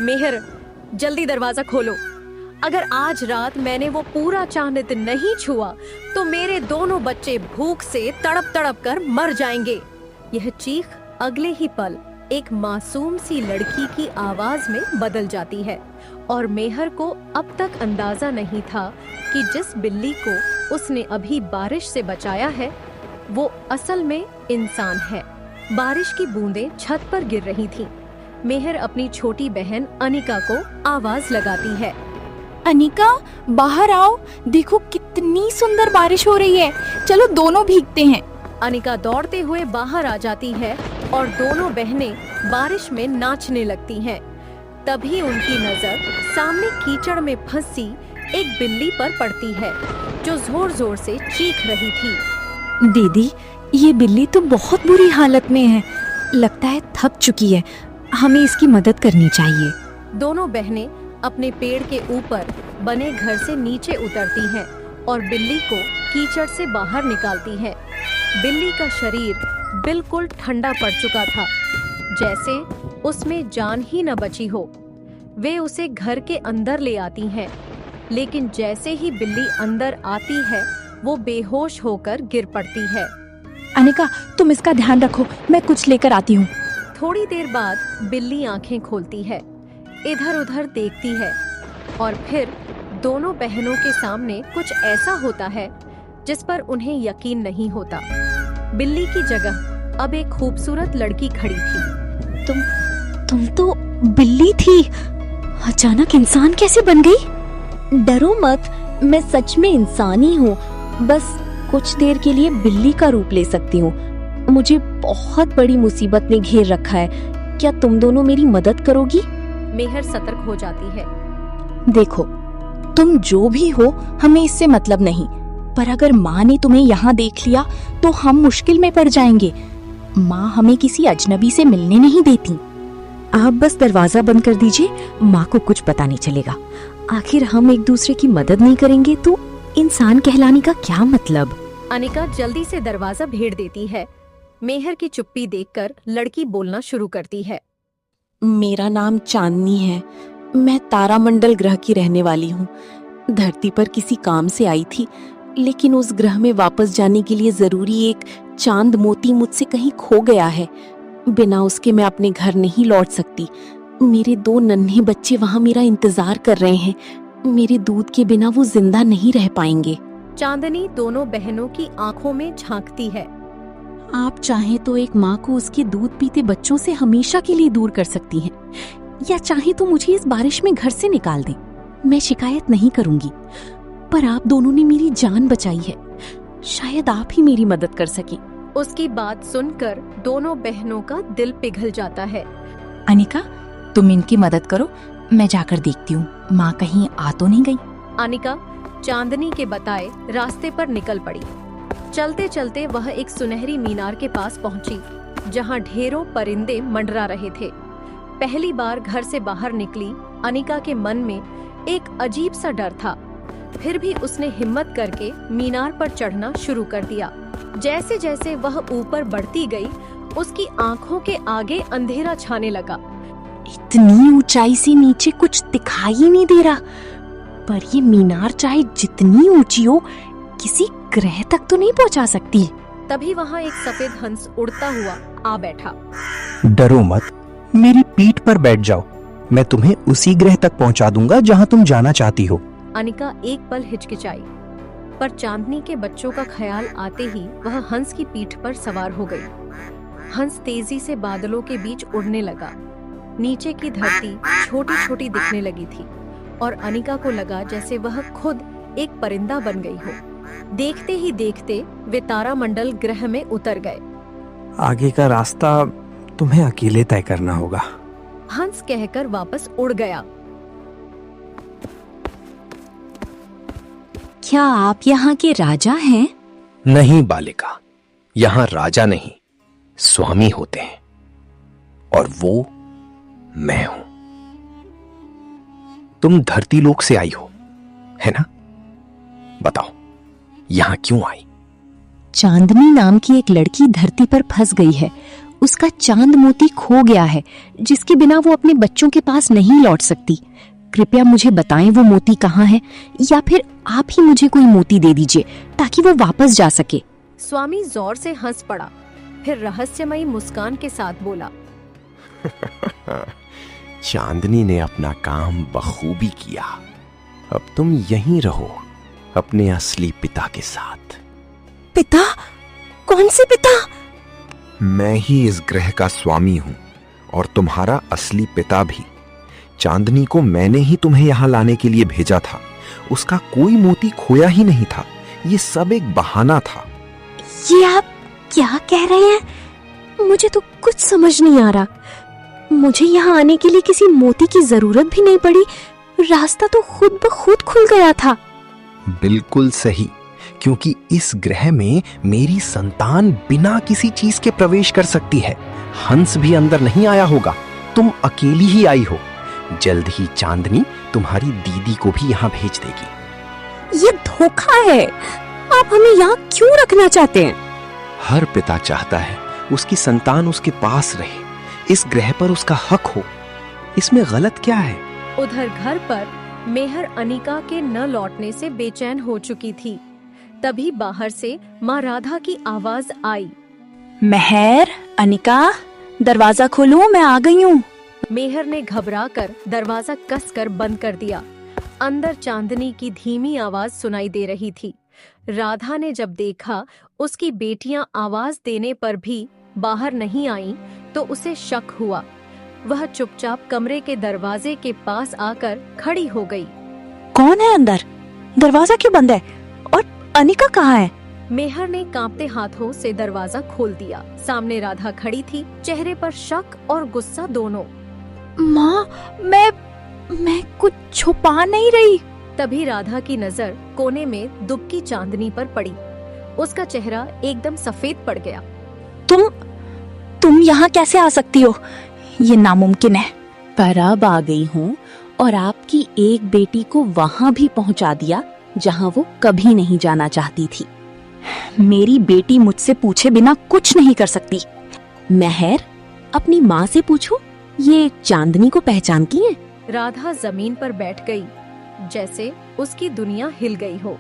मेहर, जल्दी दरवाजा खोलो। अगर आज रात मैंने वो पूरा चांद नहीं छुआ तो मेरे दोनों बच्चे भूख से तड़प तड़प कर मर जाएंगे। यह चीख अगले ही पल एक मासूम सी लड़की की आवाज में बदल जाती है और मेहर को अब तक अंदाजा नहीं था कि जिस बिल्ली को उसने अभी बारिश से बचाया है वो असल में इंसान है। बारिश की बूंदें छत पर गिर रही थीं। मेहर अपनी छोटी बहन अनिका को आवाज लगाती है। अनिका, बाहर आओ, देखो कितनी सुंदर बारिश हो रही है, चलो दोनों भीगते हैं। अनिका दौड़ते हुए बाहर आ जाती है और दोनों बहनें बारिश में नाचने लगती हैं। तभी उनकी नजर सामने कीचड़ में फंसी एक बिल्ली पर पड़ती है जो जोर जोर से चीख रही थी। दीदी, ये बिल्ली तो बहुत बुरी हालत में है, लगता है थक चुकी है, हमें इसकी मदद करनी चाहिए। दोनों बहनें अपने पेड़ के ऊपर बने घर से नीचे उतरती हैं और बिल्ली को कीचड़ से बाहर निकालती हैं। बिल्ली का शरीर बिल्कुल ठंडा पड़ चुका था, जैसे उसमें जान ही न बची हो। वे उसे घर के अंदर ले आती हैं, लेकिन जैसे ही बिल्ली अंदर आती है वो बेहोश होकर गिर पड़ती है। अनिका, तुम इसका ध्यान रखो, मैं कुछ लेकर आती हूँ। थोड़ी देर बाद बिल्ली आंखें खोलती है, इधर उधर देखती है और फिर दोनों बहनों के सामने कुछ ऐसा होता है जिस पर उन्हें यकीन नहीं होता। बिल्ली की जगह अब एक खूबसूरत लड़की खड़ी थी। तुम तो बिल्ली थी, अचानक इंसान कैसे बन गई? डरो मत, मैं सच में इंसान ही हूँ, बस कुछ देर के लिए बिल्ली का रूप ले सकती हूँ। मुझे बहुत बड़ी मुसीबत ने घेर रखा है, क्या तुम दोनों मेरी मदद करोगी? मेहर सतर्क हो जाती है। देखो, तुम जो भी हो हमें इससे मतलब नहीं, पर अगर माँ ने तुम्हें यहाँ देख लिया तो हम मुश्किल में पड़ जाएंगे। माँ हमें किसी अजनबी से मिलने नहीं देती। आप बस दरवाजा बंद कर दीजिए, माँ को कुछ पता नहीं चलेगा। आखिर हम एक दूसरे की मदद नहीं करेंगे तो इंसान कहलाने का क्या मतलब? अनिका जल्दी से दरवाजा भेड़ देती है। मेहर की चुप्पी देखकर लड़की बोलना शुरू करती है। मेरा नाम चांदनी है, मैं तारामंडल ग्रह की रहने वाली हूँ। धरती पर किसी काम से आई थी, लेकिन उस ग्रह में वापस जाने के लिए जरूरी एक चांद मोती मुझसे कहीं खो गया है। बिना उसके मैं अपने घर नहीं लौट सकती। मेरे 2 नन्हे बच्चे वहाँ मेरा इंतजार कर रहे हैं। मेरे दूध के बिना वो जिंदा नहीं रह पाएंगे। चांदनी दोनों बहनों की आंखों में झांकती है। आप चाहें तो एक माँ को उसके दूध पीते बच्चों से हमेशा के लिए दूर कर सकती हैं, या चाहे तो मुझे इस बारिश में घर से निकाल दें। मैं शिकायत नहीं करूंगी, पर आप दोनों ने मेरी जान बचाई है, शायद आप ही मेरी मदद कर सकें। उसकी बात सुनकर दोनों बहनों का दिल पिघल जाता है। अनिका, तुम इनकी मदद करो, मैं जाकर देखती हूँ माँ कहीं आ तो नहीं गई। अनिका चांदनी के बताए रास्ते पर निकल पड़ी। चलते चलते वह एक सुनहरी मीनार के पास पहुंची, जहां ढेरों परिंदे मंडरा रहे थे। पहली बार घर से बाहर निकली अनिका के मन में एक अजीब सा डर था, फिर भी उसने हिम्मत करके मीनार पर चढ़ना शुरू कर दिया। जैसे जैसे वह ऊपर बढ़ती गई, उसकी आंखों के आगे अंधेरा छाने लगा। इतनी ऊंचाई से नीचे कुछ दिखाई ही नहीं दे रहा, पर ये मीनार चाहे जितनी ऊंची हो किसी ग्रह तक तो नहीं पहुंचा सकती। तभी वहाँ एक सफेद हंस उड़ता हुआ आ बैठा। डरो मत, मेरी पीठ पर बैठ जाओ, मैं तुम्हें उसी ग्रह तक पहुंचा दूंगा जहां तुम जाना चाहती हो। अनिका एक पल हिचकिचाई, पर चांदनी के बच्चों का ख्याल आते ही वह हंस की पीठ पर सवार हो गई। हंस तेजी से बादलों के बीच उड़ने लगा। नीचे की धरती छोटी छोटी दिखने लगी थी और अनिका को लगा जैसे वह खुद एक परिंदा बन गई हो। देखते ही देखते वे तारामंडल ग्रह में उतर गए। आगे का रास्ता तुम्हें अकेले तय करना होगा, हंस कहकर वापस उड़ गया। क्या आप यहाँ के राजा हैं? नहीं बालिका, यहाँ राजा नहीं, स्वामी होते हैं, और वो मैं हूं। तुम धरती लोक से आई हो, है ना? बताओ, यहां क्यों आई? चांदनी नाम की एक लड़की धरती पर फंस गई है। उसका चांद मोती खो गया है, जिसके बिना वो अपने बच्चों के पास नहीं लौट सकती। कृपया मुझे बताएं वो मोती कहाँ है, या फिर आप ही मुझे कोई मोती दे दीजिए ताकि वो वापस जा सके। स्वामी जोर से हंस पड़ा, फिर रहस्यमयी मुस्कान के साथ बोला, चांदनी ने अपना काम बखूबी किया। अब तुम यहीं रहो अपने असली पिता के साथ। पिता? कौन से पिता? मैं ही इस ग्रह का स्वामी हूं और तुम्हारा असली पिता भी। चांदनी को मैंने ही तुम्हें यहां लाने के लिए भेजा था। उसका कोई मोती खोया ही नहीं था। ये सब एक बहाना था। ये आप क्या कह रहे हैं? मुझे तो कुछ समझ नहीं आ रहा। मुझे यहाँ आने के लिए किसी मोती की जरूरत भी नहीं पड़ी। रास्ता तो खुद ब खुद खुल गया था। बिल्कुल सही, क्योंकि इस ग्रह में मेरी संतान बिना किसी चीज के प्रवेश कर सकती है। हंस भी अंदर नहीं आया होगा, तुम अकेली ही आई हो। जल्द ही चांदनी तुम्हारी दीदी को भी यहाँ भेज देगी। ये धोखा है। आप हमें यहाँ क्यों रखना चाहते हैं? हर पिता चाहता है उसकी संतान उसके पास रहे, इस ग्रह पर उसका हक हो। इसमें गलत क्या है? उधर घर पर मेहर अनिका के न लौटने से बेचैन हो चुकी थी। तभी बाहर से माँ राधा की आवाज आई, मेहर, अनिका, दरवाजा खोलो, मैं आ गई हूँ। मेहर ने घबराकर दरवाजा कसकर बंद कर दिया। अंदर चांदनी की धीमी आवाज सुनाई दे रही थी। राधा ने जब देखा उसकी बेटियां आवाज देने पर भी बाहर नहीं आईं, तो उसे शक हुआ। वह चुपचाप कमरे के दरवाजे के पास आकर खड़ी हो गई। कौन है अंदर? दरवाजा क्यों बंद है? और अनिका कहाँ है? मेहर ने कांपते हाथों से दरवाजा खोल दिया। सामने राधा खड़ी थी, चेहरे पर शक और गुस्सा दोनों। माँ, मैं कुछ छुपा नहीं रही। तभी राधा की नजर कोने में दुबकी चांदनी पर पड़ी। उसका चेहरा एकदम सफेद पड़ गया। तुम यहाँ कैसे आ सकती हो? ये नामुमकिन है। पर अब आ गई हूँ और आपकी एक बेटी को वहाँ भी पहुँचा दिया जहाँ वो कभी नहीं जाना चाहती थी। मेरी बेटी मुझसे पूछे बिना कुछ नहीं कर सकती। मेहर, अपनी माँ से पूछो, ये चांदनी को पहचानती है? राधा जमीन पर बैठ गई, जैसे उसकी दुनिया हिल गई हो।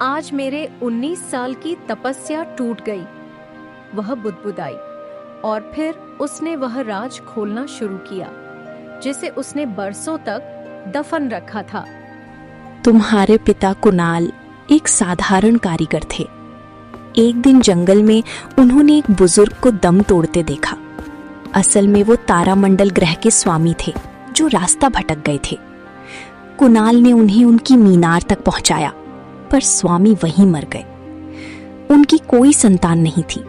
आज मेरे 19 साल की तपस्या टूट गई, वह बुदबुदाई। और फिर उसने वह राज खोलना शुरू किया जिसे उसने बरसों तक दफन रखा था। तुम्हारे पिता कुणाल एक साधारण कारीगर थे। एक दिन जंगल में उन्होंने एक बुजुर्ग को दम तोड़ते देखा। असल में वो तारामंडल ग्रह के स्वामी थे जो रास्ता भटक गए थे। कुणाल ने उन्हें उनकी मीनार तक पहुंचाया, पर स्वामी वहीं मर गए। उनकी कोई संतान नहीं थी,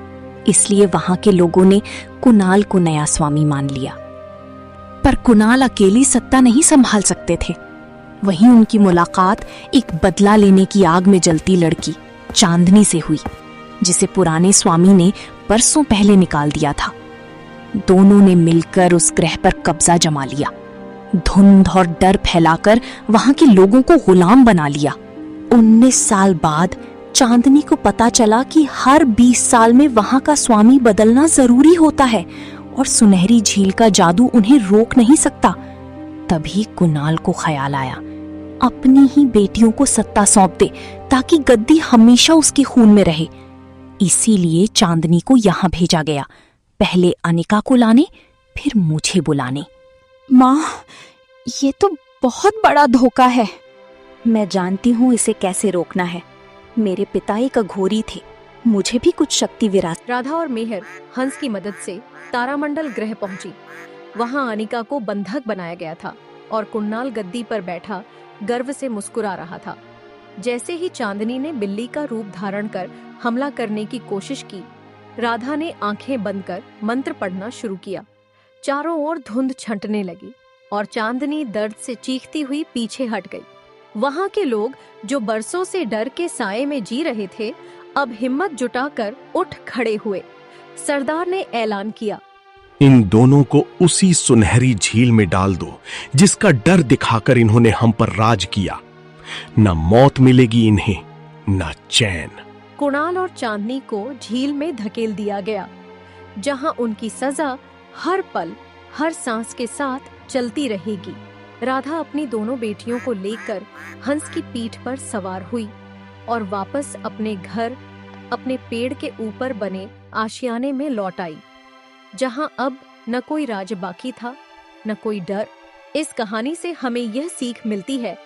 इसलिए वहां के लोगों ने कुणाल को नया स्वामी मान लिया। पर कुणाल अकेली सत्ता नहीं संभाल सकते थे। वहीं उनकी मुलाकात एक बदला लेने की आग में जलती लड़की चांदनी से हुई, जिसे पुराने स्वामी ने बरसों पहले निकाल दिया था। दोनों ने मिलकर उस ग्रह पर कब्जा जमा लिया, धुंध और डर फैलाकर वहां के लोगों को गुलाम बना लिया। 19 साल बाद चांदनी को पता चला कि हर 20 साल में वहां का स्वामी बदलना जरूरी होता है और सुनहरी झील का जादू उन्हें रोक नहीं सकता। तभी कुणाल को ख्याल आया, अपनी ही बेटियों को सत्ता सौंप दे ताकि गद्दी हमेशा उसके खून में रहे। इसीलिए चांदनी को यहाँ भेजा गया, पहले अनिका को लाने, फिर मुझे बुलाने। माँ, ये तो बहुत बड़ा धोखा है। मैं जानती हूँ इसे कैसे रोकना है। मेरे पिता एक अघोरी थे, मुझे भी कुछ शक्ति विरासत। राधा और मेहर हंस की मदद से तारामंडल ग्रह पहुंची। वहां अनिका को बंधक बनाया गया था और कुणाल गद्दी पर बैठा गर्व से मुस्कुरा रहा था। जैसे ही चांदनी ने बिल्ली का रूप धारण कर हमला करने की कोशिश की, राधा ने आंखें बंद कर मंत्र पढ़ना शुरू किया। चारों ओर धुंध छंटने लगी और चांदनी दर्द से चीखती हुई पीछे हट गई। वहां के लोग जो बरसों से डर के साए में जी रहे थे, अब हिम्मत जुटाकर उठ खड़े हुए। सरदार ने ऐलान किया, इन दोनों को उसी सुनहरी झील में डाल दो जिसका डर दिखाकर इन्होंने हम पर राज किया। न मौत मिलेगी इन्हें, न चैन। कुणाल और चांदनी को झील में धकेल दिया गया। जहां उनकी सजा हर पल हर सांस के साथ चलती रहेगी। राधा अपनी दोनों बेटियों को लेकर हंस की पीठ पर सवार हुई और वापस अपने घर, अपने पेड़ के ऊपर बने आशियाने में लौट आई, जहां अब न कोई राज बाकी था, न कोई डर। इस कहानी से हमें यह सीख मिलती है